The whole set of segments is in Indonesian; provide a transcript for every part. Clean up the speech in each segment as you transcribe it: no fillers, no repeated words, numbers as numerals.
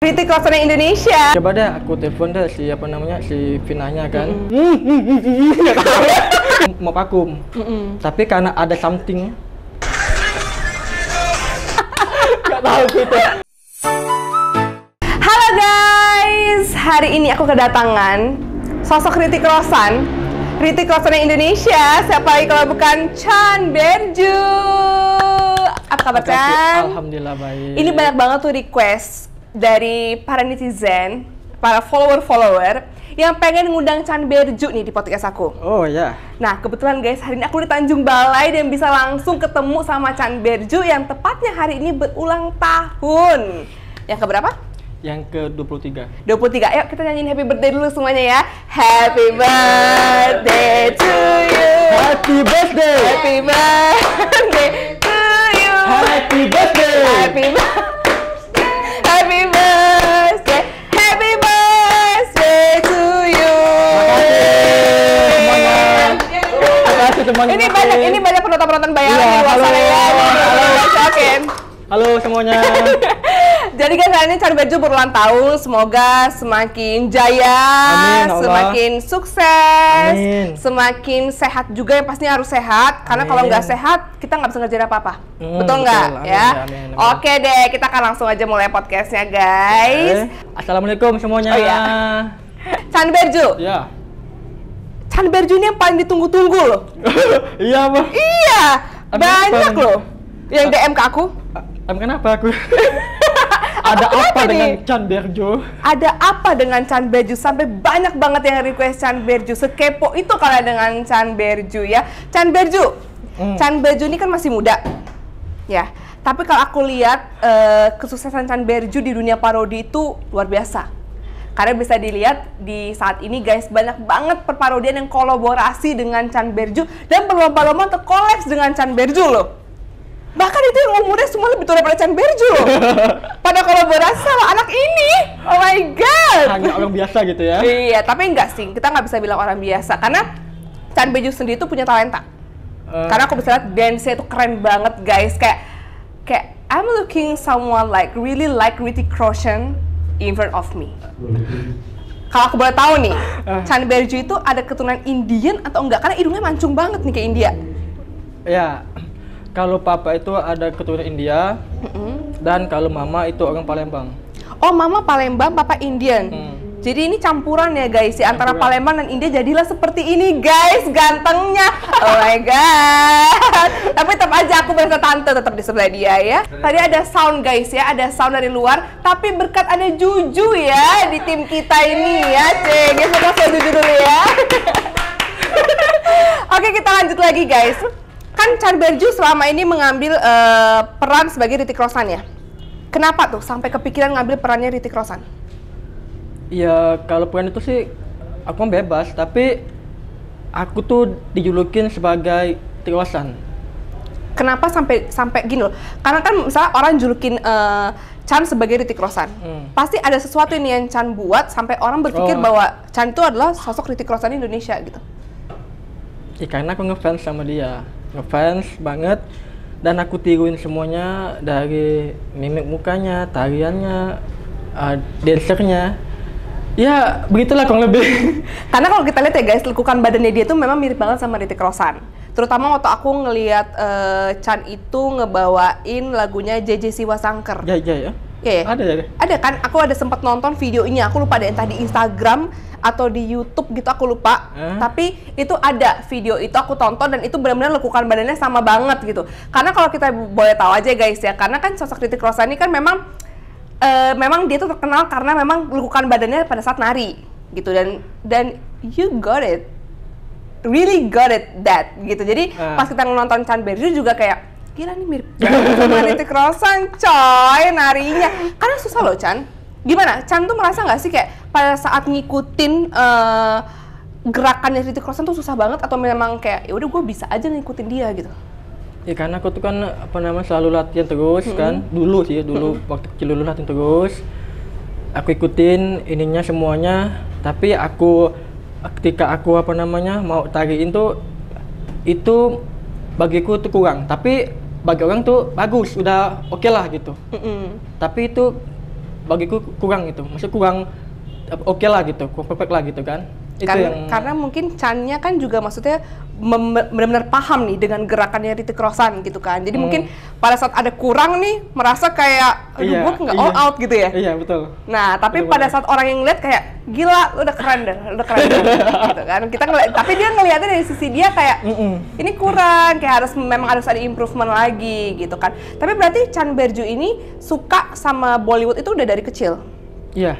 Ritik Rosana Indonesia. Coba deh aku telepon deh si Vinanya kan. Mau vakum. Tapi karena ada something. Gak tahu gitu. Halo guys, hari ini aku kedatangan sosok Ritik Rosana Indonesia. Siapa lagi kalau bukan Chan Berju. Apa kabar Chan? Alhamdulillah baik. Ini banyak banget tuh request dari para netizen, para follower yang pengen ngundang Chan Berju nih di podcast aku. Oh ya. Nah kebetulan guys, hari ini aku di Tanjung Balai dan bisa langsung ketemu sama Chan Berju yang tepatnya hari ini berulang tahun. Yang keberapa? Yang ke-23. 23. Ayo kita nyanyiin happy birthday dulu semuanya ya. Happy birthday to you. Happy birthday. Happy birthday to you. Happy birthday. Happy birthday. Happy birthday. Happy birthday to you. Makasih semuanya. Ini banyak penonton bayaran Iya, di luar sana ya. Halo semuanya. Jadi guys, hari ini Chan Berju berulang tahun. Semoga semakin jaya, amin, Allah. Semakin sukses, amin. Semakin sehat juga. Yang pastinya harus sehat. Karena kalau nggak sehat, kita nggak bisa ngerjain apa-apa. Betul nggak? Ya. Amin. Oke deh, kita akan langsung aja mulai podcastnya guys. Assalamualaikum semuanya. Oh, iya. Chan Berju. Ya. Chan Berju ini yang paling ditunggu-tunggu loh. Iya Bang. Iya, banyak loh yang DM ke aku. Kenapa aku? Ada apa dengan Chan Berju? Ada apa dengan Chan Berju sampai banyak banget yang request Chan Berju? Sekepo itu kalian dengan Chan Berju ya. Chan Berju ini kan masih muda, ya. Tapi kalau aku lihat kesuksesan Chan Berju di dunia parodi itu luar biasa. Karena bisa dilihat di saat ini guys, banyak banget perparodian yang kolaborasi dengan Chan Berju dan berlomba-lomba untuk kolaps dengan Chan Berju loh. Bahkan itu yang umurnya semua lebih tua daripada Chan Berju loh. Pada kolaborasi sama anak ini. Oh my god. Hanya orang biasa gitu ya? Iya, tapi enggak sih. Kita nggak bisa bilang orang biasa. Karena Chan Berju sendiri tuh punya talenta. Karena aku bisa lihat dance-nya itu keren banget guys. Kayak I'm looking someone like really like Ritik Roshan in front of me. Kalau aku boleh tahu nih, Chan Berju itu ada keturunan Indian atau enggak? Karena hidungnya mancung banget nih kayak India. Ya. Kalau papa itu ada keturunan India, dan kalau mama itu orang Palembang. Oh, mama Palembang, papa Indian. Jadi ini campuran ya guys, antara Palembang dan India jadilah seperti ini guys, gantengnya. Oh my god. Tapi tetap aja aku berasa tante tetap di sebelah dia ya. Tadi ada sound guys ya, ada sound dari luar. Tapi berkat ada Juju ya di tim kita ini ya. Cek, kita kasih Juju dulu ya. Oke, kita lanjut lagi guys. Kan Chan Berju selama ini mengambil peran sebagai Ritik Roshan ya. Kenapa tuh sampai kepikiran ngambil perannya Ritik Roshan? Ya kalau peran itu sih aku bebas, tapi aku tuh dijulukin sebagai Ritik Roshan. Kenapa sampai gini loh? Karena kan misalnya orang julukin Chan sebagai Ritik Roshan, pasti ada sesuatu ini yang Chan buat sampai orang berpikir bahwa Chan itu adalah sosok Ritik Roshan Indonesia gitu. Ya karena aku ngefans sama dia. Ngefans banget, dan aku tiruin semuanya dari mimik mukanya, tariannya, dancernya. Ya begitulah kurang lebih. Karena kalau kita lihat ya guys, lekukan badannya dia tuh memang mirip banget sama Ritik Roshan. Terutama waktu aku ngelihat Chan itu ngebawain lagunya JJ Siwasangker. Ya ya. Ya, ada ya? Ada kan, aku ada sempat nonton videonya, aku lupa deh entah di Instagram atau di YouTube gitu, aku lupa. Tapi itu ada video itu aku tonton dan itu benar-benar lekukan badannya sama banget gitu. Karena kalau kita boleh tahu aja guys ya, karena kan sosok Ritik Roshan ini kan memang dia tuh terkenal karena memang lekukan badannya pada saat nari gitu, dan you got it, really got it that gitu. Jadi pas kita nonton Chan Berju juga kayak gila nih mirip sama Ritik Roshan coy narinya. Karena susah loh Chan. Gimana? Chan tuh merasa nggak sih kayak pada saat ngikutin gerakannya Ritik Roshan tuh susah banget, atau memang kayak ya udah gue bisa aja ngikutin dia gitu? Ya karena aku tuh kan selalu latihan terus kan. Dulu waktu kecil dulu latihan terus. Aku ikutin ininya semuanya, tapi ketika aku mau tariin tuh itu bagiku tuh kurang. Tapi bagi orang tuh bagus, udah oke lah gitu. Tapi itu bagiku kurang gitu, maksudnya kurang oke lah gitu, kurang perfect lah gitu kan. Itu Karena mungkin Chan-nya kan juga maksudnya benar-benar paham nih dengan gerakannya Hrithik Roshan gitu kan. Jadi mungkin pada saat ada kurang nih merasa kayak aduh gue nggak all out gitu ya. Iya betul. Nah tapi betul, pada saat orang yang ngeliat kayak gila lu udah keren deh, gitu kan. Kita tapi dia ngeliatnya dari sisi dia kayak ini kurang, kayak memang harus ada improvement lagi gitu kan. Tapi berarti Chan Berju ini suka sama Bollywood itu udah dari kecil? Iya.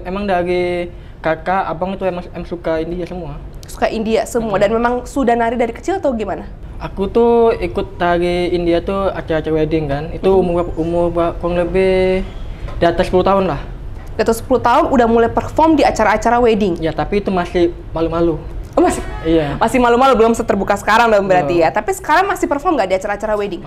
Emang dari kakak, abang itu emang suka India semua. Suka India semua dan memang sudah nari dari kecil atau gimana? Aku tuh ikut tari India tuh acara-acara wedding kan. Itu umur kurang lebih di atas 10 tahun lah. Di atas 10 tahun udah mulai perform di acara-acara wedding? Ya tapi itu masih malu-malu. Oh, masih? Iya. Masih malu-malu, belum seterbuka sekarang dong berarti ya. Tapi sekarang masih perform nggak di acara-acara wedding?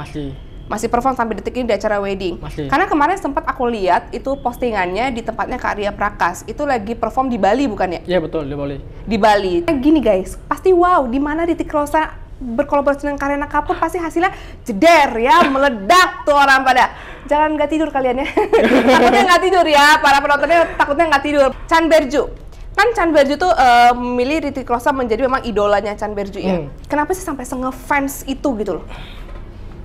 Masih perform sampai detik ini di acara wedding. Masih. Karena kemarin sempat aku lihat itu postingannya di tempatnya Kak Ria Prakas. Itu lagi perform di Bali bukan ya? Iya betul, di Bali. Di Bali. Nah, gini guys, pasti wow, di mana Hrithik Roshan berkolaborasi dengan Kareena Kapoor pasti hasilnya jeder ya, meledak tuh orang pada. Jangan nggak tidur kalian ya. Takutnya nggak tidur ya, para penontonnya takutnya nggak tidur. Chan Berju. Kan Chan Berju tuh memilih Hrithik Roshan menjadi memang idolanya Chan Berju ya. Kenapa sih sampai nge-fans itu gitu loh?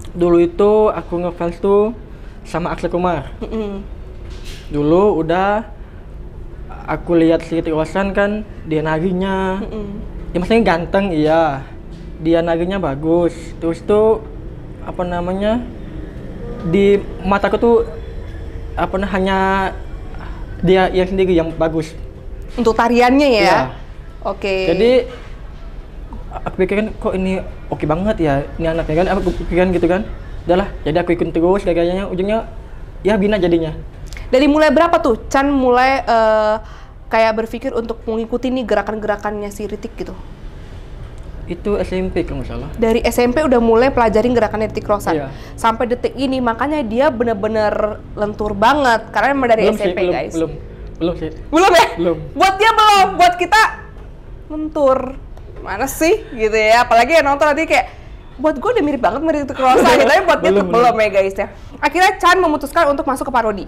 Dulu itu aku ngefans tuh sama Akshay Kumar. Dulu udah aku lihat si Hrithik Roshan kan, dia narinya, ya maksudnya ganteng iya, dia narinya bagus. Terus tuh apa namanya, di mataku tuh hanya dia yang sendiri yang bagus. Untuk tariannya ya? Iya. Oke. Jadi aku pikirkan kok ini oke banget ya ini anaknya kan, aku pikirkan gitu kan. Udahlah, jadi aku ikut terus gayanya, ujungnya ya bina jadinya. Dari mulai berapa tuh Chan mulai kayak berpikir untuk mengikuti nih gerakan-gerakannya si Hrithik gitu? Itu SMP kalau nggak salah. Dari SMP udah mulai pelajarin gerakannya Hrithik Roshan. Iya. Sampai detik ini makanya dia bener-bener lentur banget karena emang dari belum SMP sih, guys. Belum sih. Belum ya? Belum. Buat dia belum, buat kita lentur. Mana sih gitu ya, apalagi yang nonton nanti kayak buat gue udah mirip banget Hrithik Roshan gitu, tapi buat dia tuh belum ya guys ya. Akhirnya Chan memutuskan untuk masuk ke parodi.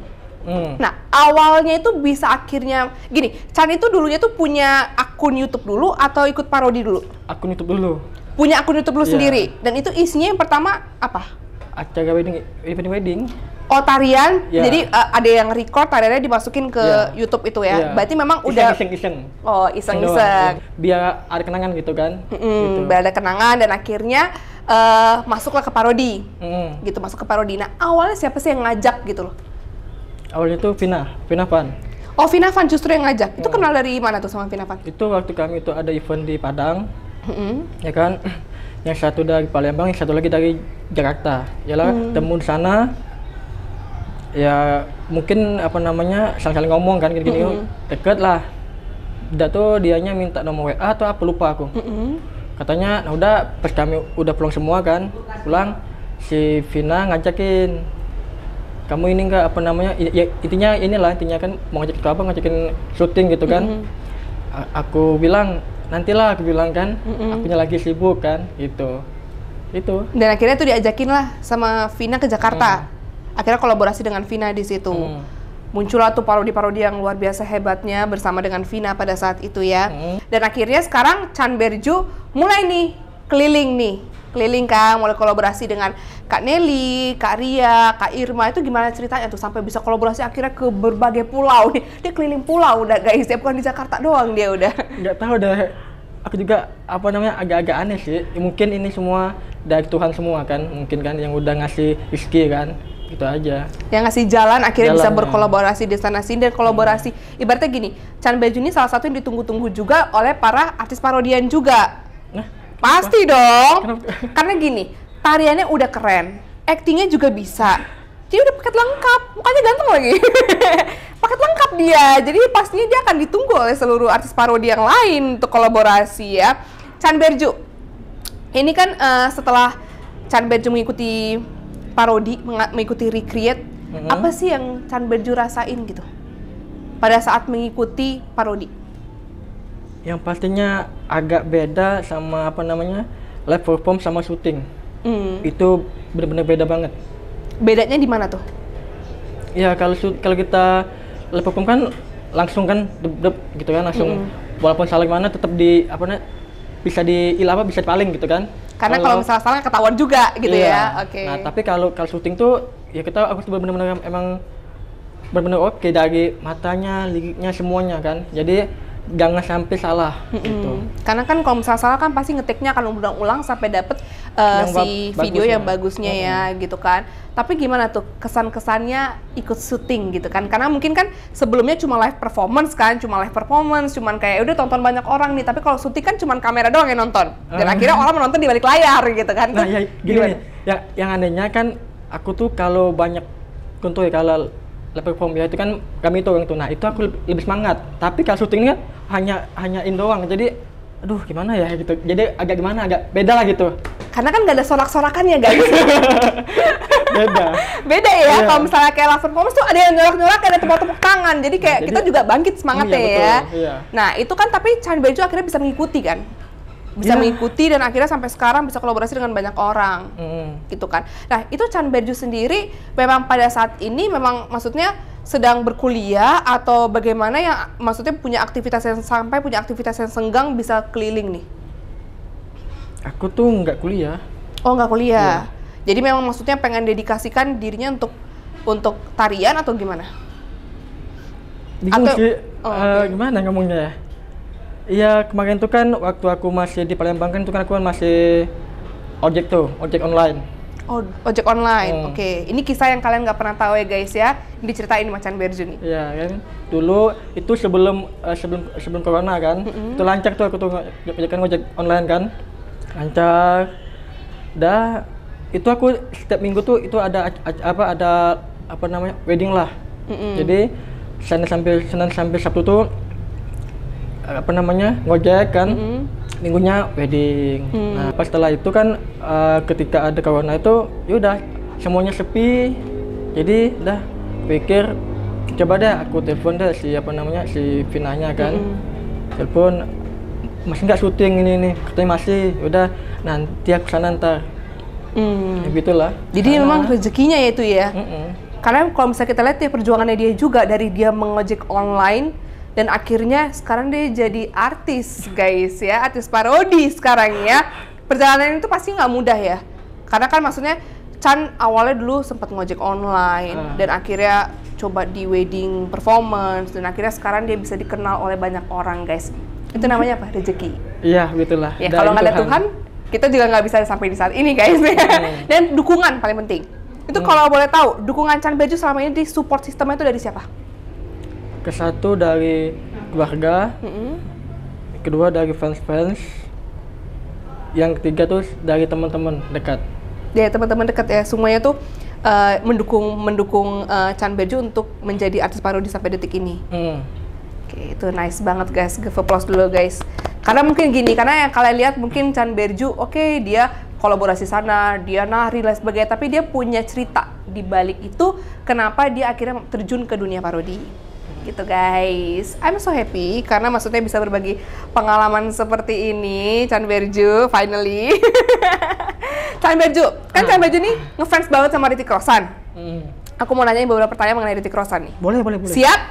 Nah awalnya itu bisa akhirnya gini, Chan itu dulunya tuh punya akun YouTube dulu atau ikut parodi dulu? Akun YouTube dulu. Punya akun YouTube dulu sendiri, dan itu isinya yang pertama apa? Acara event wedding. Oh tarian, Yeah. jadi ada yang record tariannya dimasukin ke YouTube itu ya. Yeah. Berarti memang udah iseng-iseng. Oh iseng-iseng. Biar ada kenangan gitu kan. Gitu. Biar ada kenangan dan akhirnya masuklah ke parodi. Gitu, masuk ke parodi. Nah awalnya siapa sih yang ngajak gitu loh? Awalnya tuh Vina Van. Oh Vina Van justru yang ngajak. Itu kenal dari mana tuh sama Vina Van? Itu waktu kami itu ada event di Padang, ya kan. Yang satu dari Palembang, yang satu lagi dari Jakarta. Yalah, temu di sana. Ya mungkin apa namanya saling ngomong kan gini-gini, deket lah. Udah tuh dianya minta nomor WA atau apa lupa aku. Katanya, nah udah pas kami udah pulang semua kan, pulang si Vina ngajakin, kamu ini enggak apa namanya, ya, intinya kan mau ngajak ke apa, ngajakin syuting gitu kan. Aku bilang nantilah, aku bilang kan, akunya lagi sibuk kan, gitu. Itu. Dan akhirnya tuh diajakin lah sama Vina ke Jakarta. Akhirnya kolaborasi dengan Vina di situ. Muncullah tuh parodi-parodi yang luar biasa hebatnya bersama dengan Vina pada saat itu ya. Dan akhirnya sekarang Chan Berju mulai nih keliling kan, mulai kolaborasi dengan Kak Nelly, Kak Ria, Kak Irma. Itu gimana ceritanya tuh sampai bisa kolaborasi akhirnya ke berbagai pulau nih. Dia keliling pulau udah guys, ya bukan di Jakarta doang dia udah. Nggak tahu dah, aku juga apa namanya agak-agak aneh sih. Mungkin ini semua dari Tuhan semua kan, mungkin kan yang udah ngasih rezeki kan. Gitu aja. Yang ngasih jalan akhirnya bisa berkolaborasi di sana sini dan kolaborasi. Ibaratnya gini, Chan Berju ini salah satu yang ditunggu-tunggu juga oleh para artis parodian juga. Nah, pasti dong. Karena gini, tariannya udah keren, aktingnya juga bisa. Dia udah paket lengkap, mukanya ganteng lagi. Paket lengkap dia. Jadi pastinya dia akan ditunggu oleh seluruh artis parodi yang lain untuk kolaborasi ya. Chan Berju. Ini kan setelah Chan Berju mengikuti parodi, mengikuti recreate, apa sih yang Chan Berju rasain gitu pada saat mengikuti parodi? Yang pastinya agak beda sama apa namanya live perform sama syuting. Itu benar-benar beda banget. Bedanya di mana tuh? Ya kalau kita live perform kan langsung kan dep gitu kan, langsung walaupun salah gimana tetap bisa bisa paling gitu kan. Karena kalau misalnya salah ketahuan juga gitu ya. Oke. Nah, tapi kalau syuting tuh ya aku benar-benar emang benar-benar oke dari matanya, liriknya semuanya kan. Jadi jangan sampai salah gitu. Karena kan kalau misalnya salah kan pasti ngetiknya akan ulang-ulang sampai dapet si video yang bagusnya ya gitu kan. Tapi gimana tuh kesan-kesannya ikut syuting gitu kan? Karena mungkin kan sebelumnya cuma live performance, cuman kayak udah tonton banyak orang nih. Tapi kalau syuting kan cuma kamera doang yang nonton. Dan akhirnya orang menonton di balik layar gitu kan. Nah, ya gini nih, yang anehnya kan aku tuh kalau banyak contoh ya kalau live perform ya itu kan kami itu orang tuh. Nah, itu aku lebih semangat. Tapi kalau syuting kan hanya in doang. Jadi aduh gimana ya gitu. Jadi agak beda lah gitu. Karena kan nggak ada sorak-sorakannya guys. Beda ya. Yeah. Kalau misalnya kayak live performance tuh ada yang nyorak-nyorak, ada tepuk-tepuk tangan. Jadi kayak kita juga bangkit semangatnya ya. Iya. Nah itu kan tapi Chan Beju akhirnya bisa mengikuti kan. Mengikuti dan akhirnya sampai sekarang bisa kolaborasi dengan banyak orang. Gitu kan. Nah itu Chan Beju sendiri memang pada saat ini memang maksudnya sedang berkuliah atau bagaimana yang maksudnya punya aktivitas yang senggang bisa keliling nih? Aku tuh nggak kuliah. Oh nggak kuliah. Jadi memang maksudnya pengen dedikasikan dirinya untuk tarian atau gimana? Bingung sih. Gimana ngomongnya ya? Iya kemarin tuh kan waktu aku masih di Palembang kan itu kan aku masih ojek online. Oh, ojek online. Oke. Ini kisah yang kalian nggak pernah tahu ya guys ya. Diceritain sama Chan Beju nih. Iya kan. Dulu itu sebelum corona kan. Itu lancar tuh aku tuh ojek online kan. Lancar. Itu aku setiap minggu tuh itu ada wedding lah. Jadi Senin sampai Sabtu tuh ngojek kan. Minggunya wedding. Nah, pas setelah itu kan ketika ada corona itu yaudah semuanya sepi. Jadi pikir coba deh aku telepon deh si Vinanya kan. Telepon masih nggak syuting ini katanya masih. Udah nanti aku sana ntar. Ya gitulah. Jadi memang rezekinya ya itu ya. Karena kalau misalnya kita lihat ya perjuangannya dia juga dari dia mengojek online dan akhirnya sekarang dia jadi artis guys ya, artis parodi sekarang ya. Perjalanan itu pasti nggak mudah ya. Karena kan maksudnya Chan awalnya dulu sempat ngojek online dan akhirnya coba di wedding performance dan akhirnya sekarang dia bisa dikenal oleh banyak orang guys. Itu namanya apa? Rezeki. Iya, begitulah. Ya kalau nggak ada Tuhan, kita juga nggak bisa sampai di saat ini guys. Dan dukungan paling penting. Itu kalau boleh tahu, dukungan Chan Beju selama ini di support sistemnya itu dari siapa? Satu dari keluarga, kedua dari fans, yang ketiga tuh dari teman-teman dekat. Dari teman-teman dekat ya, semuanya tuh mendukung Chan Beju untuk menjadi artis parodi sampai detik ini. Oke, itu nice banget guys, give applause dulu guys. Karena mungkin gini, karena yang kalian lihat mungkin Chan Beju, oke, dia kolaborasi sana, dia nari dan sebagainya, tapi dia punya cerita di balik itu kenapa dia akhirnya terjun ke dunia parodi. Gitu guys, I'm so happy karena maksudnya bisa berbagi pengalaman seperti ini, Chan Beju finally. Chan Beju, kan Chan Beju nih ngefans banget sama Hrithik Roshan. Aku mau nanyain beberapa pertanyaan mengenai Hrithik Roshan nih. Boleh. Siap?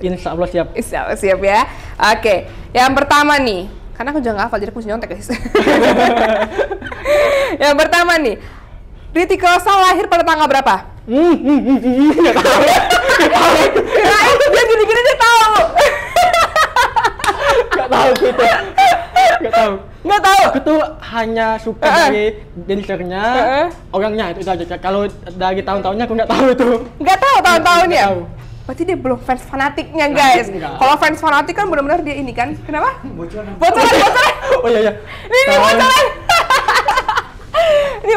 Insya Allah siap. Siap ya. Oke, yang pertama nih, karena aku juga nggak hafal jadi aku mesti nyontek guys. Yang pertama nih, Hrithik Roshan lahir pada tanggal berapa? Nggak tahu. Dia gini-gini dia tahu. Nggak tahu gitu. Nggak tahu. Aku tuh hanya suka dari dancernya, orangnya itu aja. Kalau dari tahun-tahunnya aku nggak tahu itu. Nggak tahu tahun-tahunnya. Berarti dia belum fans fanatiknya guys. Kalau fans fanatik kan benar-benar dia ini kan. Kenapa? Bocoran. Oh iya. Ini bocoran. Ini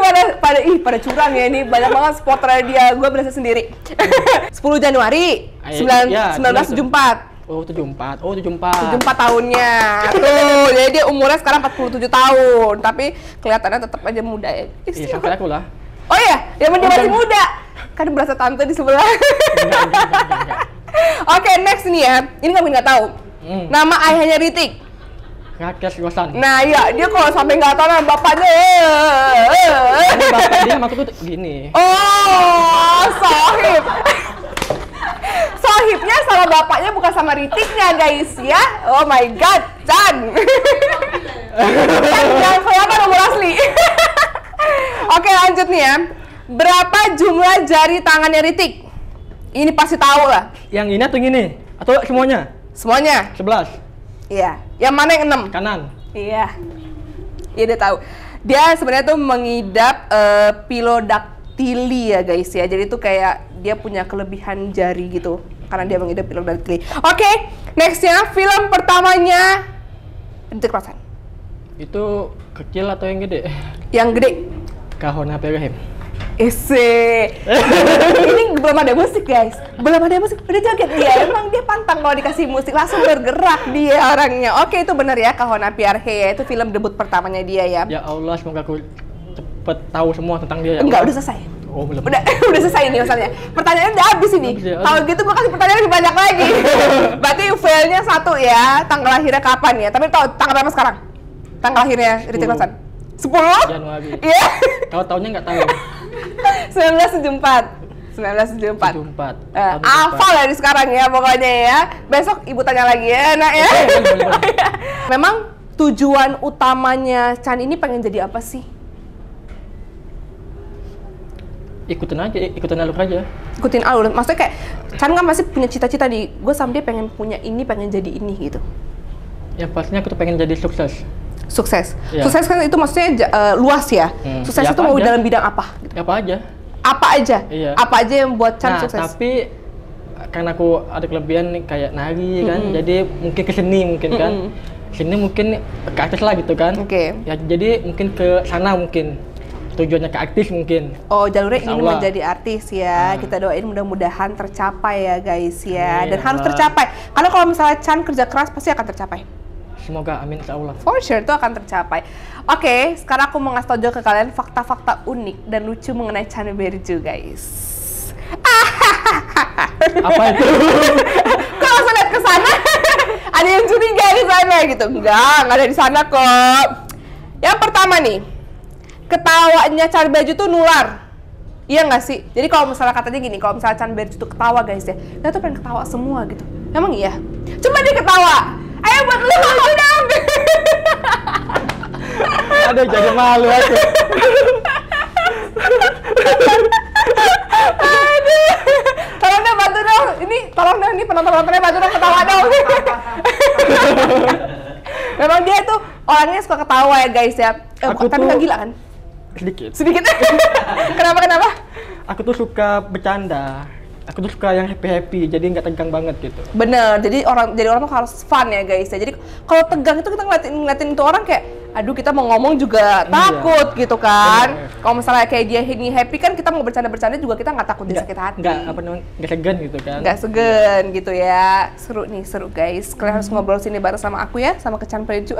pada curang ya, ini banyak banget spotter dia, gue berasa sendiri. 10 Januari 1974. Oh 74 tahunnya. Tuh, jadi dia umurnya sekarang 47 tahun, tapi kelihatannya tetap aja muda ya. Iya, sampai aku lah. Oh iya, dia masih muda. Kan berasa tante di sebelah. Enggak. Oke, next nih ya. Ini kamu nggak tahu. Nama ayahnya Hrithik. Rakes Gosan. Nah iya, dia kalau sampai nggak tahu nama bapaknya. Ini bapak dia sama aku tuh gini. Oh, sohib. Sohibnya sama bapaknya bukan sama Ritiknya guys ya. Oh my god, Chan. Jangan kelihatan nomor asli. Oke lanjut nih ya. Berapa jumlah jari tangannya Ritik? Ini pasti tahu lah. Yang ini atau gini? Atau semuanya? Semuanya? 11. Iya. Yang mana yang 6? Kanan. Iya. Iya dia tahu. Dia sebenarnya tuh mengidap pilodaktili ya guys ya. Jadi tuh kayak dia punya kelebihan jari gitu. Karena dia mengidap pilodaktili. Oke, nextnya film pertamanya Ritik Roshan. Itu kecil atau yang gede? Yang gede. Kahona Perhem. Ini belum ada musik guys. Belum ada musik. Udah joget dia. Emang dia pantang kalau dikasih musik langsung bergerak dia orangnya. Oke itu benar ya Kahona Perhem ya. Itu film debut pertamanya dia ya. Ya Allah semoga aku cepet tahu semua tentang dia ya. Enggak, udah selesai. Oh belum. Udah selesai nih masalahnya. Pertanyaannya udah habis ini. Kalau gitu gua kasih pertanyaan lebih banyak lagi. Berarti failnya 1 ya. Tanggal lahirnya kapan ya? Tapi tahu tanggal berapa sekarang? Tanggal lahirnya Ritik Roshan? 10? Januari. Iya. Kalau tahunnya nggak tahu. 1974. 1974. 74. Hafal dari sekarang ya pokoknya ya. Besok ibu tanya lagi ya, nak ya. Memang tujuan utamanya Chan ini pengen jadi apa sih? Ikutin alur aja. Ikutin alur. Maksudnya kayak Chan kan masih punya cita-cita di gue someday pengen punya ini, pengen jadi ini gitu. Yang pastinya aku tuh pengen jadi sukses. Sukses. Ya. Sukses kan itu maksudnya luas ya. Sukses Ya itu mau aja. dalam bidang apa? Gitu. Apa aja. Apa aja? Iya. Apa aja yang buat Chan Nah, sukses? tapi karena aku ada kelebihan nih kayak nari kan, jadi mungkin ke seni mungkin kan. Sini mungkin ke artis lah gitu kan. Oke. Ya jadi mungkin ke sana mungkin. Tujuannya ke artis mungkin. Oh, jalurnya ingin Insyaallah. menjadi artis ya. Kita doain mudah-mudahan tercapai ya guys ya. Amin, Dan harus Allah. tercapai. Karena kalau misalnya Chan kerja keras pasti akan tercapai. Semoga amin insyaallah. For sure itu akan tercapai. Oke, sekarang aku mau ngasih tau juga ke kalian fakta-fakta unik dan lucu mengenai Chan Berju guys. Apa itu? Kok langsung lihat ke sana? Ada yang curiga di sana gitu? Enggak ada di sana kok. Yang pertama nih, ketawanya Chan Berju tuh nular. Iya nggak sih? Jadi kalau misalnya katanya gini, kalau misalnya Chan Berju tuh ketawa guys ya, dia tuh pengen ketawa semua gitu. Emang iya? Coba dia ketawa. Ayo buat lu dong. Aduh jadi malu aku. Tolong dong bantu dong. Ini tolong dong ini penonton-penontonnya bantu dong ketawa dong. Memang dia tuh orangnya suka ketawa ya guys ya. Aku Tapi tuh- nggak gila kan? Sedikit. Sedikit. Kenapa? Aku tuh suka bercanda. Aku tuh suka yang happy, jadi nggak tegang banget gitu. Bener, jadi orang tuh harus fun ya guys ya. Jadi kalau tegang itu kita ngeliatin itu orang kayak, aduh kita mau ngomong juga takut gitu kan. Bener. Kalau misalnya kayak dia ini happy kan kita mau bercanda-bercanda juga kita nggak takut dia sakit hati. Nggak segan gitu kan. Nggak segan gitu ya. Seru guys. Kalian harus ngobrol sini bareng sama aku ya, sama Chan Berju.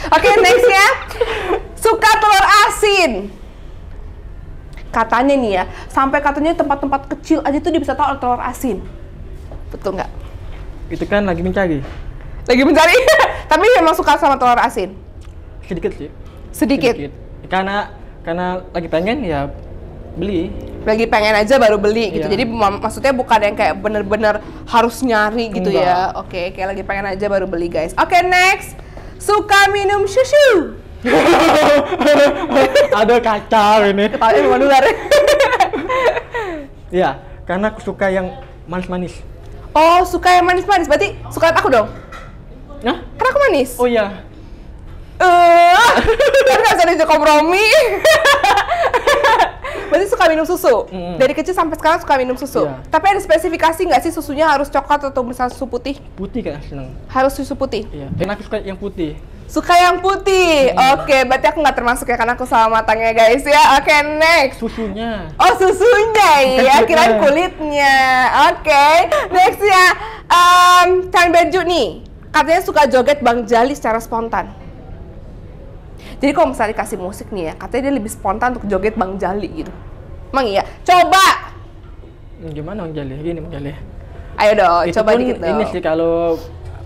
Oke, next ya. Suka telur asin. Katanya nih ya, sampai katanya tempat-tempat kecil aja tuh dia bisa tahu ada telur asin. Betul nggak? Itu kan lagi mencari. Lagi mencari, tapi memang suka sama telur asin. Sedikit sih. Sedikit. Karena lagi pengen ya beli. Lagi pengen aja baru beli gitu. Iya. Jadi maksudnya bukan yang kayak bener-bener harus nyari gitu Enggak. ya. Oke, kayak lagi pengen aja baru beli guys. Oke, next. Suka minum susu. Ada kacau ini. Ketahuan emang nular. Iya, karena aku suka yang manis-manis. Oh, suka yang manis-manis. Berarti suka aku dong? Nah? Karena aku manis. Oh iya. Kan nggak bisa diajak kompromi. Berarti suka minum susu? Dari kecil sampai sekarang suka minum susu? Iya. Tapi ada spesifikasi nggak sih susunya harus coklat atau misalnya susu putih? Putih kan seneng. Harus susu putih? Iya. Dan aku suka yang putih. Suka yang putih? Oke, berarti aku nggak termasuk ya karena aku sama matangnya guys ya. Oke, next. Susunya. Oh, susunya ya, Kulitnya. kirain kulitnya. Oke, next ya. Chan Berju nih, katanya suka joget Bang Jali secara spontan. Jadi kalau misalnya dikasih musik nih ya, katanya dia lebih spontan untuk joget Bang Jali gitu. Emang iya? Coba! Gimana Bang Jali? Gini Bang Jali. Ayo dong, Itu coba pun dikit dong. ini sih kalau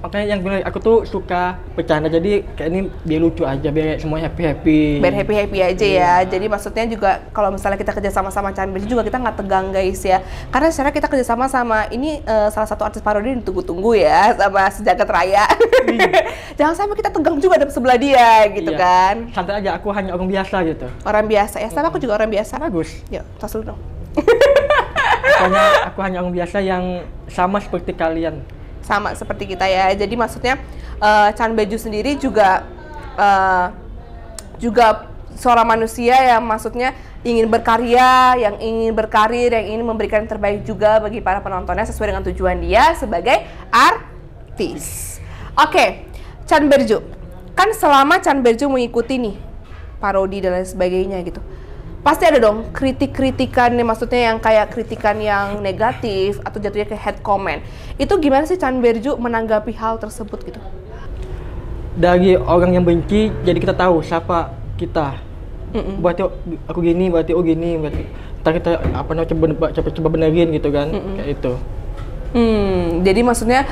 makanya yang bilang aku tuh suka bercanda, jadi kayak ini biar lucu aja, biar semua happy. Biar happy aja ya. Jadi maksudnya juga kalau misalnya kita kerja sama Chan Beju juga kita nggak tegang guys ya. Karena secara kita kerja sama ini salah satu artis parodi yang ditunggu-tunggu ya sama sejagat raya. Jangan sampai kita tegang juga di sebelah dia gitu kan. Santai aja, aku hanya orang biasa gitu. Orang biasa ya, sama aku juga orang biasa. Bagus. Yuk, tos dulu dong. Aku hanya orang biasa yang sama seperti kalian. Sama seperti kita ya. Jadi maksudnya Chan Beju sendiri juga seorang manusia yang maksudnya ingin berkarya, yang ingin berkarir, yang ingin memberikan yang terbaik juga bagi para penontonnya sesuai dengan tujuan dia sebagai artis. Oke, Chan Beju. Kan selama Chan Beju mengikuti nih parodi dan lain sebagainya gitu. Pasti ada dong kritik-kritikan, maksudnya yang kayak kritikan yang negatif atau jatuhnya ke hate comment. Itu gimana sih Chan Beju menanggapi hal tersebut gitu? Dari orang yang benci, jadi kita tahu siapa kita. Berarti aku gini, berarti gini, berarti ntar kita coba benerin gitu kan, kayak itu. Jadi maksudnya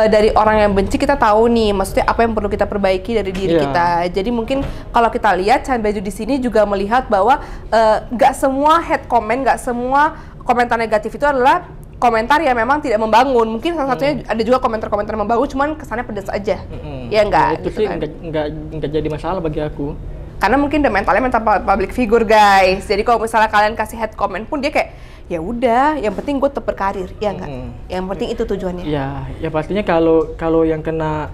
dari orang yang benci kita tahu nih, maksudnya apa yang perlu kita perbaiki dari diri kita. Jadi mungkin kalau kita lihat Chan Beju di sini juga melihat bahwa nggak semua hate comment, nggak semua komentar negatif itu adalah komentar yang memang tidak membangun. Mungkin salah satunya ada juga komentar-komentar membangun, cuman kesannya pedas aja. Ya enggak? Itu gitu sih kan? nggak jadi masalah bagi aku. Karena mungkin mental public figure guys. Jadi kalau misalnya kalian kasih hate comment pun dia kayak ya udah, yang penting gue tetap berkarir, ya enggak? Yang penting itu tujuannya. Ya pastinya kalau yang kena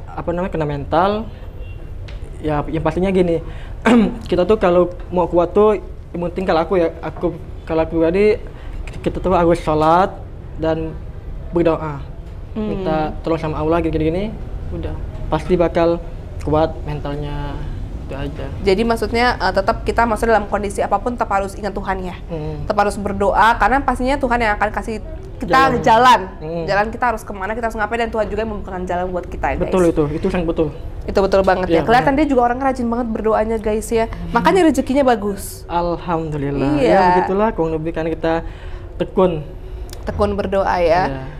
kena mental, ya yang pastinya gini, kita tuh kalau mau kuat tuh, yang penting kalau aku pribadi, kita tuh harus sholat dan berdoa, minta tolong sama Allah gini-gini, udah pasti bakal kuat mentalnya. Itu aja. Jadi maksudnya tetap kita dalam kondisi apapun tetap harus ingat Tuhan ya. Tetap harus berdoa karena pastinya Tuhan yang akan kasih kita jalan. Jalan kita harus kemana, kita harus ngapain, dan Tuhan juga yang membukakan jalan buat kita guys. Betul itu sangat betul. Itu betul banget ya. Kelihatan dia juga orang rajin banget berdoanya guys ya. Makanya rezekinya bagus. Alhamdulillah. Iya. Ya begitulah kurang lebih kan kita tekun berdoa ya.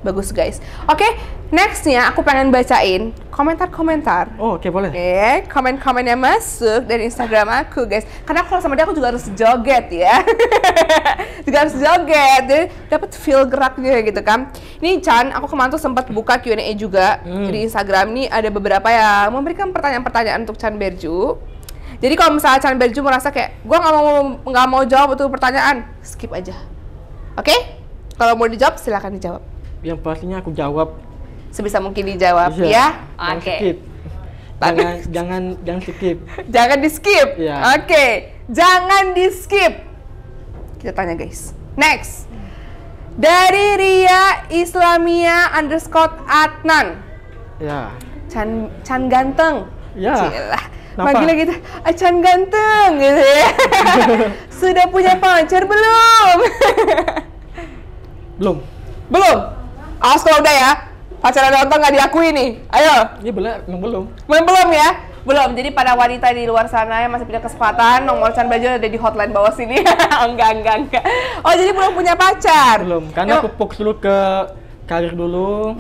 Bagus guys. Oke, nextnya aku pengen bacain komentar-komentar. Oh, oke, boleh. Komen-komen yang masuk dari Instagram aku guys. Karena kalau sama dia aku juga harus joget ya. Juga harus joget, jadi dapat feel geraknya gitu kan. Ini Chan, aku kemarin tuh sempat buka Q&A juga di Instagram. Nih ada beberapa yang memberikan pertanyaan-pertanyaan untuk Chan Beju. Jadi kalau misalnya Chan Beju merasa kayak gue nggak mau jawab itu pertanyaan, skip aja. Oke? Kalau mau dijawab silakan dijawab. Yang pastinya aku jawab sebisa mungkin dijawab ya. Oke. Jangan skip. Jangan di skip. Ya. Oke. Jangan di skip. Kita tanya guys. Next. Dari Ria Islamia _Adnan. Ya. Chan ganteng. Ya. Cilah. Manggilnya gitu, Chan ganteng gitu ya. Sudah punya pacar belum? Belum. Awas kalau udah ya, pacaran nonton nggak diakui nih. Ayo. Iya belum. Belum ya? Belum. Jadi pada wanita di luar sana yang masih punya kesempatan, nomor Chan Beju ada di hotline bawah sini. Enggak. Oh, jadi belum punya pacar? Belum. Karena aku fokus dulu ke karir dulu.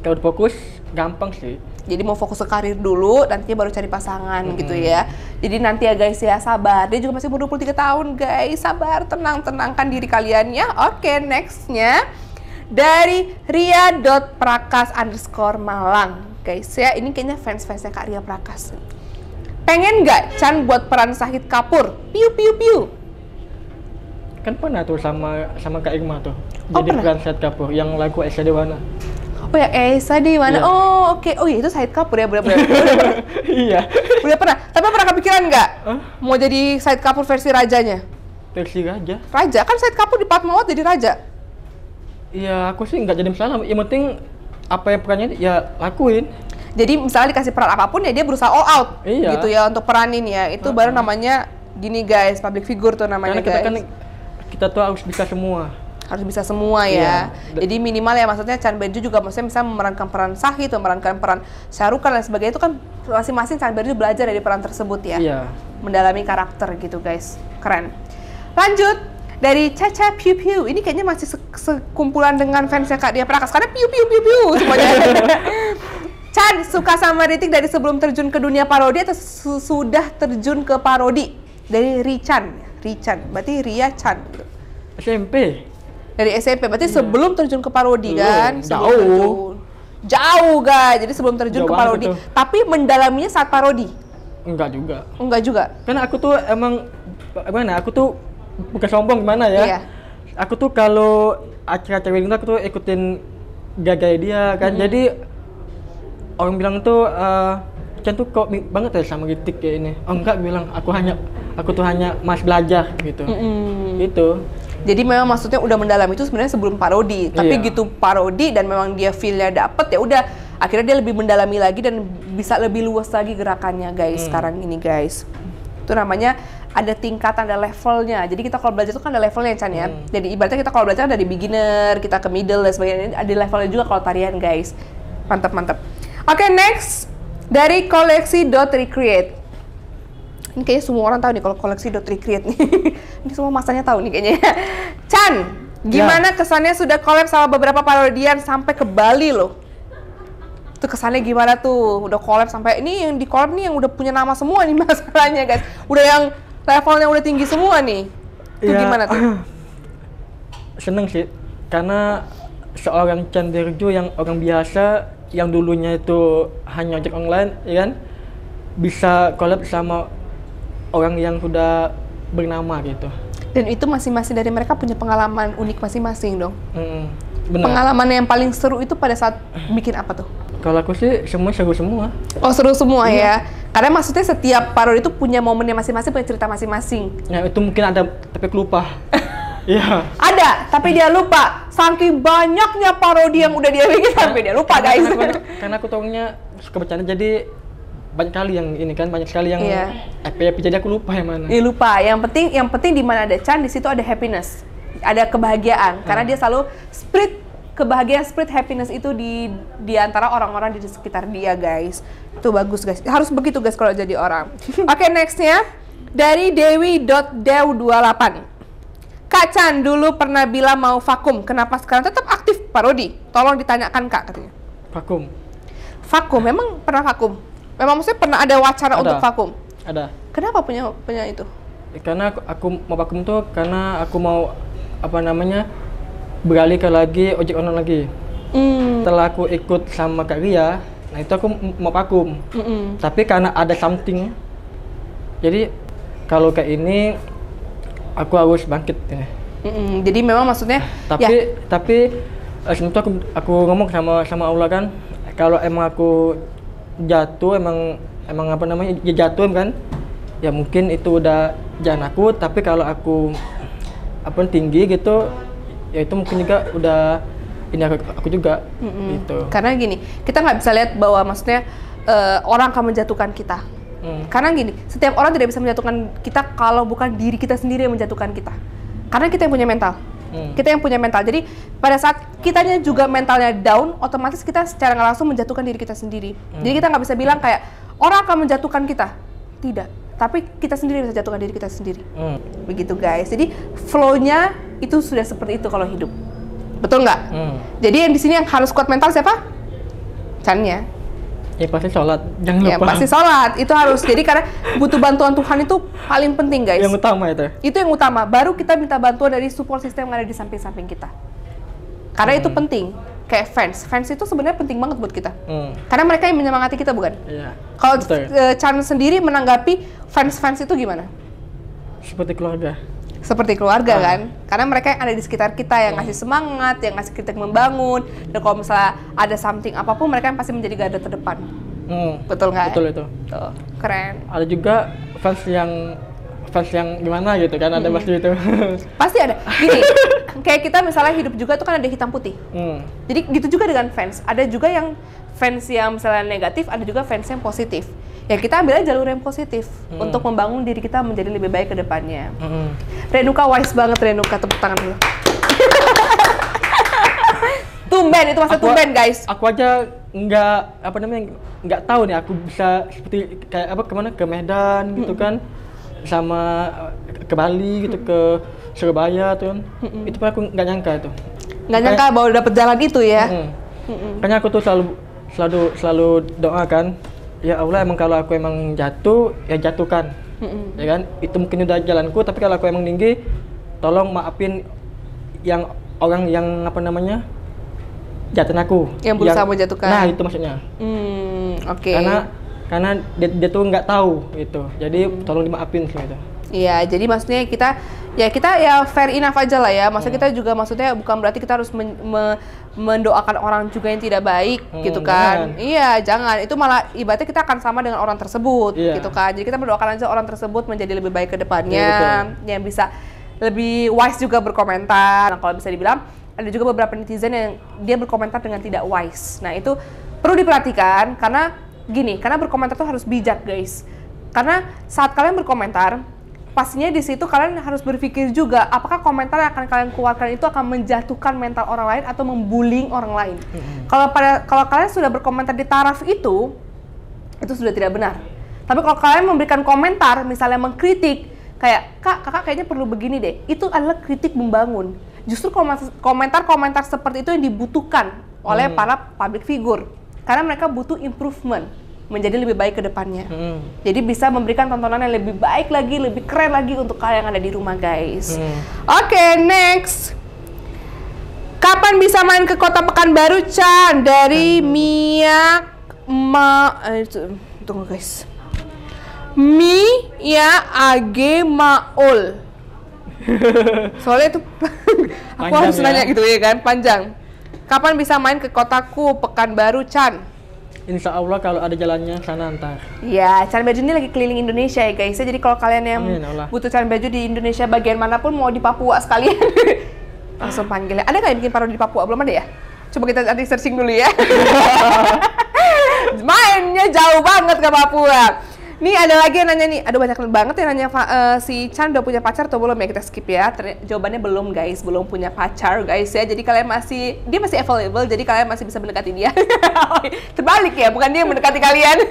Kalau fokus gampang sih. Jadi mau fokus ke karir dulu, nantinya baru cari pasangan gitu ya. Jadi nanti ya guys ya, sabar. Dia juga masih umur 23 tahun guys. Sabar, tenangkan diri kalian ya. Oke, nextnya dari ria.prakas_malang guys ya, ini kayaknya fans-fansnya Kak Ria Prakas. Pengen nggak Chan buat peran Shahid Kapoor? Piu. Kan pernah tuh sama Kak Irma tuh. Jadi peran Shahid Kapoor yang lagu Esa Dewana. Oh ya, Esa Dewana. Iya. Oh oke. Oh iya, itu Shahid Kapoor ya, bener-bener. Iya. Udah pernah. Tapi pernah kepikiran nggak mau jadi Shahid Kapoor versi rajanya? Versi raja? Raja kan Shahid Kapoor di Fatmawati jadi raja. Iya, aku sih nggak jadi masalah. Yang penting apa yang perannya ya lakuin. Jadi misalnya dikasih peran apapun ya dia berusaha all out gitu ya untuk peranin ya. Itu baru namanya gini guys, public figure tuh namanya. Karena kita tuh harus bisa semua. Harus bisa semua ya. Jadi minimal ya, maksudnya Chan Beju juga maksudnya bisa memerankan peran Shahid, memerankan peran Syahrukh dan sebagainya, itu kan masing-masing Chan Beju belajar dari peran tersebut ya. Iya. Mendalami karakter gitu guys. Keren. Lanjut dari Caca Piu Piu. Ini kayaknya masih sekumpulan dengan fansnya Kak Dia Prakas karena piu piu piu piu semuanya. Chan suka sama Ritik dari sebelum terjun ke dunia parodi atau sudah terjun ke parodi? Dari Richan, berarti Ria Chan. SMP. Dari SMP, berarti sebelum terjun ke parodi kan? Jauh guys. Jadi sebelum terjun ke parodi. Tapi mendalaminya saat parodi? Enggak juga. Enggak juga. Karena aku tuh emang gimana? Aku tuh bukan sombong gimana ya? Iya. Aku tuh kalau acara wedding tuh aku tuh ikutin gaya dia kan. Jadi orang bilang tuh Chan tuh kok banget ya sama Ritik kayak ini. Oh enggak, bilang aku tuh hanya mas belajar gitu. Gitu. Jadi memang maksudnya udah mendalam itu sebenarnya sebelum parodi. Tapi gitu parodi dan memang dia feel-nya dapet ya udah akhirnya dia lebih mendalami lagi dan bisa lebih luas lagi gerakannya guys. Sekarang ini guys. Itu namanya ada tingkatan, ada levelnya. Jadi kita kalau belajar itu kan ada levelnya Chan ya. Jadi ibaratnya kita kalau belajar dari beginner, kita ke middle dan sebagainya. Ada levelnya juga kalau tarian guys. Mantap. Oke, next dari koleksi.recreate. Ini kayaknya semua orang tahu nih kalau koleksi.recreate nih. Ini semua masanya tahu nih kayaknya. Chan, gimana kesannya sudah collab sama beberapa parodian sampai ke Bali loh? Itu kesannya gimana tuh? Udah collab sampai ini yang di collab nih yang udah punya nama semua nih masalahnya guys. Udah yang levelnya udah tinggi semua nih. Itu gimana tuh? Seneng sih, karena seorang Chan Derjo yang orang biasa yang dulunya itu hanya ojek online, ya kan, bisa collab sama orang yang sudah bernama gitu. Dan itu masing-masing dari mereka punya pengalaman unik masing-masing dong. Benar. Pengalaman yang paling seru itu pada saat bikin apa tuh? Kalau aku sih semua seru semua. Oh seru semua ya? Karena maksudnya setiap parodi itu punya momennya masing-masing, punya cerita masing-masing. Ya itu mungkin ada, tapi aku lupa. Iya. Ada, tapi dia lupa. Saking banyaknya parodi yang udah dia bikin sampai dia lupa guys. Karena aku tahunya suka bercanda, jadi banyak sekali yang FP, jadi aku lupa yang mana. Iya lupa. Yang penting di mana ada Chan, di situ ada happiness, ada kebahagiaan. Karena dia selalu split kebahagiaan, split happiness itu di antara orang-orang di sekitar dia guys. Itu bagus guys. Harus begitu guys kalau jadi orang. Oke, nextnya dari Dewi.dew28. Kak Chan dulu pernah bilang mau vakum, kenapa sekarang tetap aktif parodi? Tolong ditanyakan Kak katanya. Vakum, memang pernah vakum? Memang maksudnya pernah ada wacana untuk vakum? Ada. Kenapa punya itu? Karena aku mau vakum tuh karena aku mau beralih ke lagi ojek online lagi. Setelah aku ikut sama Kak Ria, nah itu aku mau vakum. Tapi karena ada something, jadi kalau kayak ini aku harus bangkit. Jadi memang maksudnya. Tapi sebelum itu aku ngomong sama Allah kan, kalau emang aku jatuh jatuh kan, ya mungkin itu udah jalan aku. Tapi kalau aku tinggi gitu, ya itu mungkin juga udah ini aku juga gitu. Karena gini, kita nggak bisa lihat bahwa maksudnya orang akan menjatuhkan kita. Karena gini, setiap orang tidak bisa menjatuhkan kita kalau bukan diri kita sendiri yang menjatuhkan kita. Karena kita yang punya mental. Kita yang punya mental. Jadi pada saat kitanya juga mentalnya down, otomatis kita secara nggak langsung menjatuhkan diri kita sendiri. Jadi kita nggak bisa bilang kayak orang akan menjatuhkan kita. Tidak. Tapi kita sendiri bisa jatuhkan diri kita sendiri. Begitu guys. Jadi flow-nya itu sudah seperti itu kalau hidup. Betul nggak? Jadi yang di sini yang harus kuat mental siapa? Chan-nya. Ya pasti sholat, jangan lupa. Ya pasti sholat, itu harus. Jadi karena butuh bantuan Tuhan itu paling penting guys. Yang utama itu. Itu yang utama. Baru kita minta bantuan dari support system yang ada di samping-samping kita. Karena itu penting. Kayak fans itu sebenarnya penting banget buat kita. Karena mereka yang menyemangati kita bukan? Iya. Kalau Chan sendiri menanggapi fans itu gimana? Seperti keluarga. Seperti keluarga kan? Karena mereka yang ada di sekitar kita yang ngasih semangat, yang ngasih kritik membangun. Dan kalau misalnya ada something apapun, mereka yang pasti menjadi garda terdepan. Betul nggak? Betul itu. Tuh, keren. Ada juga fans yang gimana gitu kan, ada pasti itu. Pasti ada. Gini, kayak kita misalnya hidup juga tuh kan ada hitam putih. Jadi gitu juga dengan fans. Ada juga yang fans yang misalnya negatif, ada juga fans yang positif. Ya kita ambil aja jalur yang positif untuk membangun diri kita menjadi lebih baik ke depannya. Renuka wise banget, Renuka, tepuk tangan dulu. Tumben, itu masa tumben guys. Aku aja nggak tahu nih aku bisa seperti kayak kemana ke Medan gitu kan, sama ke Bali gitu, ke Surabaya tuh. Itu pun aku nggak nyangka itu. Nggak nyangka bahwa dapet jalan itu ya. Makanya aku tuh selalu doakan, ya Allah emang kalau aku emang jatuh ya jatuhkan. Ya kan? Itu mungkin udah jalanku, tapi kalau aku emang tinggi, tolong maafin yang orang yang apa namanya? Jatuhin aku. Yang berusaha menjatuhkan. Nah, itu maksudnya. Oke. Karena dia tuh nggak tahu gitu. Jadi tolong dimaafin gitu. Iya, jadi maksudnya kita ya fair enough aja lah ya. Maksudnya kita juga maksudnya bukan berarti kita harus mendoakan orang juga yang tidak baik gitu kan. Jangan. Iya, jangan. Itu malah ibaratnya kita akan sama dengan orang tersebut gitu kan. Jadi kita mendoakan aja orang tersebut menjadi lebih baik ke depannya, yang bisa lebih wise juga berkomentar. Nah, kalau bisa dibilang ada juga beberapa netizen yang dia berkomentar dengan tidak wise. Nah, itu perlu diperhatikan karena berkomentar tuh harus bijak, guys. Karena saat kalian berkomentar, pastinya di situ kalian harus berpikir juga apakah komentar yang akan kalian keluarkan itu akan menjatuhkan mental orang lain atau membullying orang lain. Kalau kalian sudah berkomentar di taraf itu sudah tidak benar. Tapi kalau kalian memberikan komentar, misalnya mengkritik, kayak kakak kayaknya perlu begini deh, itu adalah kritik membangun. Justru komentar-komentar seperti itu yang dibutuhkan oleh para public figure karena mereka butuh improvement menjadi lebih baik ke depannya. Jadi bisa memberikan tontonan yang lebih baik lagi, lebih keren lagi untuk kalian yang ada di rumah, guys. Oke, next. Kapan bisa main ke Kota Pekanbaru, Chan? Dari Mia tunggu, guys. Mia Age Maul. Soalnya itu aku harus nanya gitu ya kan, panjang. Kapan bisa main ke kotaku Pekanbaru, Chan? Insya Allah kalau ada jalannya sana ntar. Ya, Chan Baju ini lagi keliling Indonesia ya guys. Jadi kalau kalian yang butuh Chan Baju di Indonesia bagian manapun, mau di Papua sekalian, langsung panggil. Ada nggak yang bikin parodi di Papua? Belum ada ya? Coba kita nanti searching dulu ya. Mainnya jauh banget ke Papua. Nih ada lagi yang nanya nih, aduh banyak banget yang nanya si Chan udah punya pacar atau belum ya, kita skip ya. Jawabannya belum guys, belum punya pacar guys ya. Jadi kalian dia masih available, jadi kalian masih bisa mendekati dia. Terbalik ya, bukan dia yang mendekati kalian.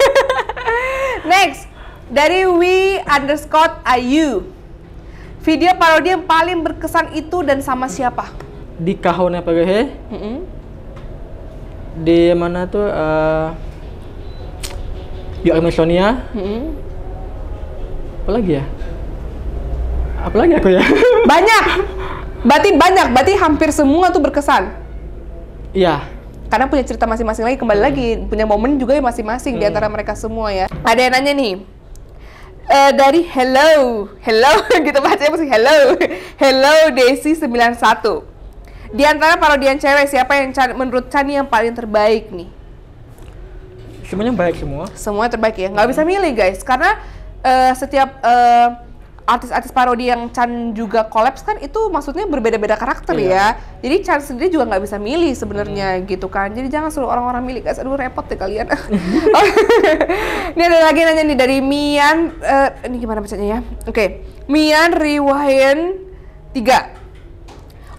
Next, dari wi_ayu. Video parodi yang paling berkesan itu dan sama siapa? Di Kahone PGH. Di mana tuh? Yuk Amazonia. Apalagi ya? Apalagi aku ya? Banyak! Berarti hampir semua tuh berkesan. Iya. Karena punya cerita masing-masing lagi, kembali lagi. Punya momen juga masing-masing di antara mereka semua ya. Ada yang nanya nih. Dari hello gitu bacanya mesti hello Desi 91. Di antara parodian cewek, siapa yang menurut Chani yang paling terbaik nih? Semuanya baik semua. Semuanya terbaik ya, nggak bisa milih guys, karena setiap artis-artis parodi yang Chan juga kolaps kan itu maksudnya berbeda-beda karakter ya. Jadi Chan sendiri juga nggak bisa milih sebenarnya gitu kan. Jadi jangan suruh orang-orang milih guys, aduh repot deh kalian. Ini ada lagi nanya nih dari Mian, ini gimana bacanya ya? Oke. Mian Riwayan 3.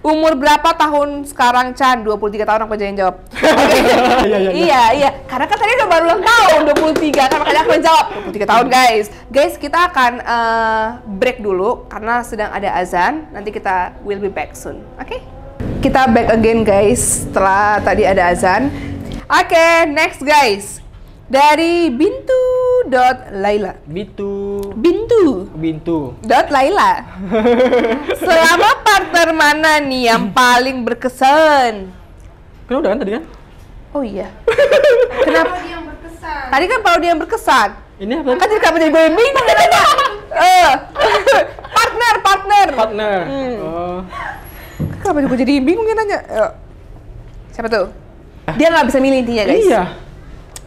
Umur berapa tahun sekarang, Chan? 23 tahun aku jawab. Iya. Karena kan tadi udah baru ulang tahun 23, kan makanya aku jawab 23 tahun, guys. Guys, kita akan break dulu karena sedang ada azan. Nanti kita will be back soon. Oke? Kita back again, guys, setelah tadi ada azan. Oke, next guys. Dari Bintu.Laila. Bintu.Laila. Selama partner mana nih yang paling berkesan? Kan udah kan tadi kan? Oh iya. Kenapa dia yang berkesan? Tadi kan parodi yang berkesan. Ini apa? Kan jadi kenapa jadi gue yang bingung ya nanya? Partner. Oh. Kenapa gue jadi bingung ya nanya? Siapa tuh? Dia nggak bisa milih intinya guys. Iya.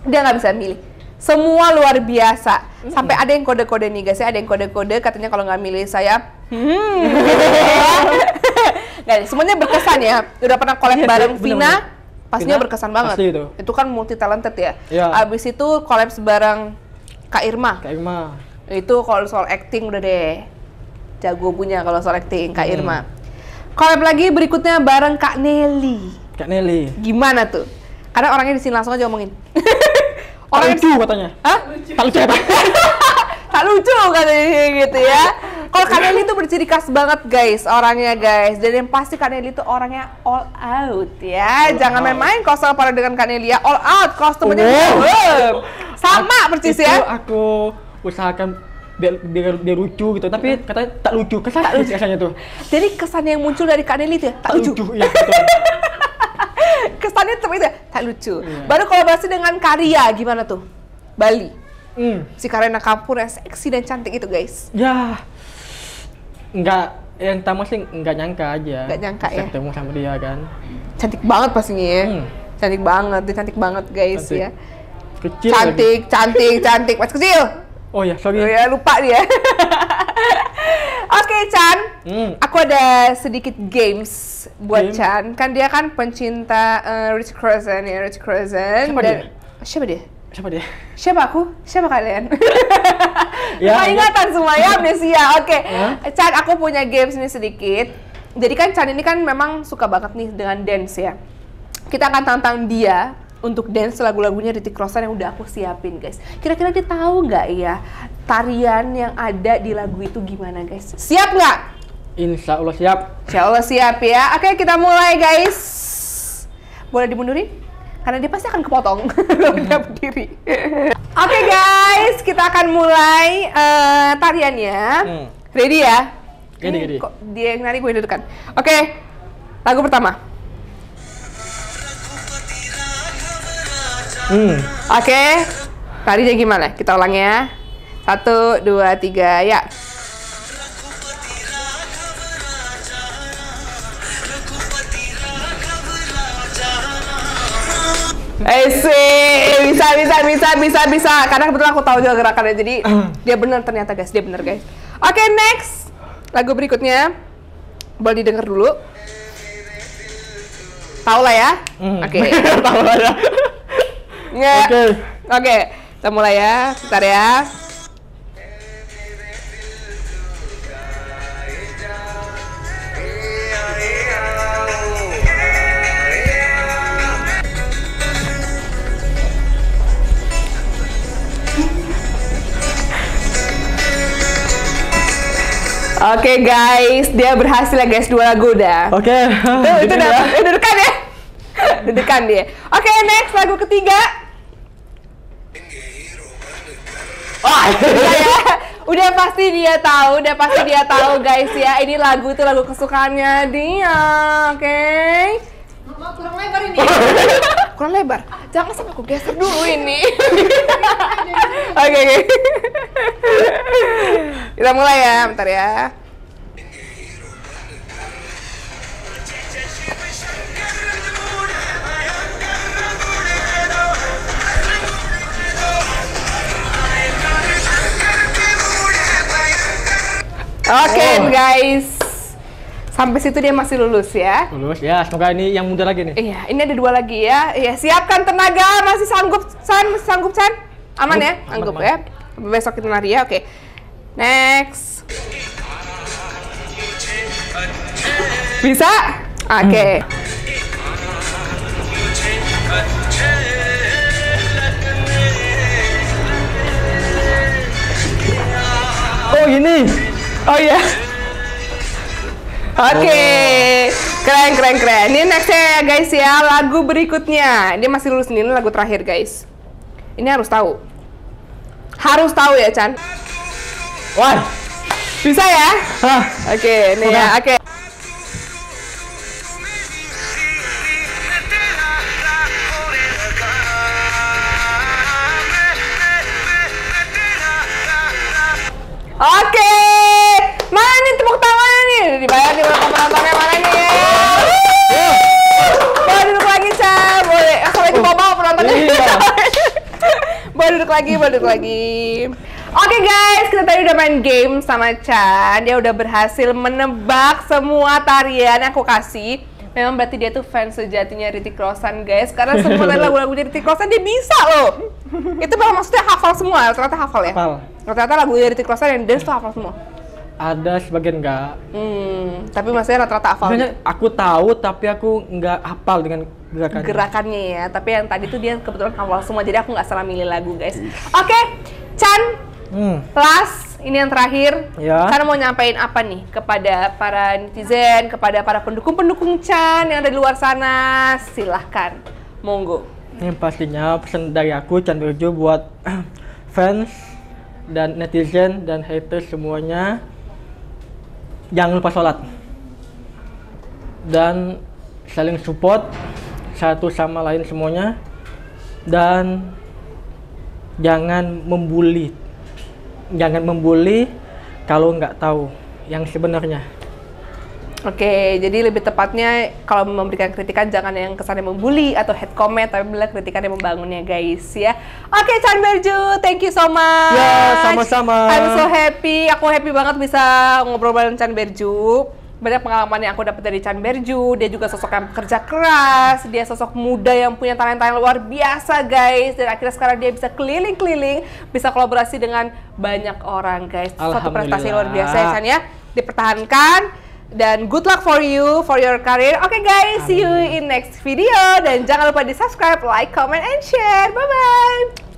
Dia nggak bisa milih. Semua luar biasa. Sampai ada yang kode-kode nih guys ya, ada yang kode-kode katanya kalau nggak milih saya Nggak, semuanya berkesan ya. Udah pernah collab bareng Vina, pastinya berkesan banget. Itu kan multi talented ya. Abis itu collab bareng Kak Irma. Itu kalau soal acting udah deh jago punya kalau soal acting Kak Irma. Collab lagi berikutnya bareng Kak Nelly. Gimana tuh? Karena orangnya di sini langsung aja ngomongin. Orang lucu katanya. Hah? Tak lucu apa? Tak lucu katanya gitu ya. Kalau Kak Nelly tuh berciri khas banget guys, orangnya guys. Dan yang pasti Kak Nelly tuh orangnya all out ya. Jangan main-main kalau soal pada dengan Kak Nelly ya. All out, kostumnya sama persis itu ya. aku usahakan biar lucu gitu, tapi katanya tak lucu, kesannya tuh. Jadi kesan yang muncul dari Kak Nelly tuh ya, tak lucu. Ya, betul. Kesannya tetap itu ya, tak lucu. Baru kolaborasi dengan Karya, gimana tuh? Bali. Si Kareena Kapoor yang seksi dan cantik itu guys. Ya, yang pertama sih nggak nyangka aja. Nggak nyangka bisa ya. ketemu sama dia kan. Cantik banget pastinya ya. Cantik banget, dia cantik banget guys Cantik. ya. Kecil Cantik, masih kecil. Oh ya, sorry. Oh ya, lupa dia. Oke, Chan. Aku ada sedikit games buat Chan. Kan dia kan pencinta Rich Crozen ya, Rich Crozen. Siapa dia? Siapa dia? Siapa dia? Siapa aku? Siapa kalian? Ya, ingatan semua ya, amnesia. Oke. Chan, aku punya games ini sedikit. Jadi kan Chan ini kan memang suka banget nih dengan dance ya. Kita akan tantang dia untuk dance lagu-lagunya Hrithik Roshan yang udah aku siapin guys. Kira-kira dia tahu nggak ya tarian yang ada di lagu itu gimana guys? Siap nggak? Insya Allah siap. Insya Allah siap ya. Oke, kita mulai guys. Boleh dimundurin? Karena dia pasti akan kepotong kalau dia berdiri. Oke guys, kita akan mulai tariannya. Ready ya? Ready. Kok dia yang nari gue dudukan. Oke, lagu pertama. Oke, tarinya gimana? Kita ulang ya. 1, 2, 3, ya. Bisa. Karena kebetulan aku tahu juga gerakannya, jadi dia benar ternyata guys, dia benar guys. Oke, next. Lagu berikutnya. Boleh didengar dulu. Tahu lah ya? Oke. Tahu lah ya. Oke, kita mulai ya. Bentar ya. Oke guys, dia berhasil ya guys, 2 lagu udah. Oke. Itu udah, dudukan ya. Dudukan dia. Oke, next lagu ketiga. Oh, ya. Udah pasti dia tahu guys ya. Ini lagu itu lagu kesukaannya dia, oke? Kurang lebar ini. Kurang lebar. Jangan sampai aku geser dulu ini. Oke. Kita mulai ya, bentar ya. Oke guys, sampai situ dia masih lulus ya. Lulus ya, semoga ini yang muda lagi nih. Iya, ini ada 2 lagi ya. Iya, siapkan tenaga, masih sanggup Chan? Aman ya? Sanggup ya. Besok kita nari ya, oke. Next. Bisa? Oke. Oh gini. Oh iya. Oke. Keren. Ini next ya guys ya, lagu berikutnya. Dia masih lulus ini lagu terakhir guys. Ini harus tahu. Harus tahu ya, Chan. Wah. Bisa ya? Hah. Oke, nih ya. Oke. Oke, mana nih tepuk tangannya nih? Dibayar di mana penontonnya mana nih? Boleh duduk lagi, Chan. Boleh. Sampai di bawah penontonnya. Boleh duduk lagi. Oke guys, kita tadi udah main game sama Chan. Dia udah berhasil menebak semua tarian yang aku kasih. Memang berarti dia tuh fans sejatinya Hrithik Roshan guys. Karena semua lagu-lagunya Hrithik Roshan dia bisa loh. Itu memang maksudnya hafal semua, ternyata hafal ya? Hafal. Ternyata lagunya Hrithik Roshan yang dance tuh hafal semua. Ada sebagian enggak. Tapi maksudnya rata-rata hafal. Sebenarnya aku tahu tapi aku nggak hafal dengan gerakannya ya. Tapi yang tadi tuh dia kebetulan hafal semua, jadi aku nggak salah milih lagu guys. Oke, Chan. Last ini yang terakhir. Ya. Chan mau nyampein apa nih kepada para netizen, kepada para pendukung-pendukung Chan yang ada di luar sana? Silahkan, monggo. Yang pastinya pesan dari aku Chan Berjo buat fans dan netizen dan haters semuanya, jangan lupa sholat dan saling support satu sama lain semuanya, dan jangan membuli kalau nggak tahu yang sebenarnya. Oke, jadi lebih tepatnya kalau memberikan kritikan jangan yang kesannya membuli atau hate comment, tapi bila kritikan yang membangunnya guys ya. Oke, Chan Berjo, thank you so much. Ya, sama-sama. I'm so happy, aku happy banget bisa ngobrol bareng Chan Berjo. Banyak pengalaman yang aku dapat dari Chan Berjo. Dia juga sosok yang bekerja keras, dia sosok muda yang punya talenta yang luar biasa guys, dan akhirnya sekarang dia bisa keliling-keliling, bisa kolaborasi dengan banyak orang guys. Suatu prestasi luar biasa ya Chan ya, dipertahankan, dan good luck for you, for your career. Oke guys, see you in next video, dan jangan lupa di subscribe, like, comment, and share. Bye bye.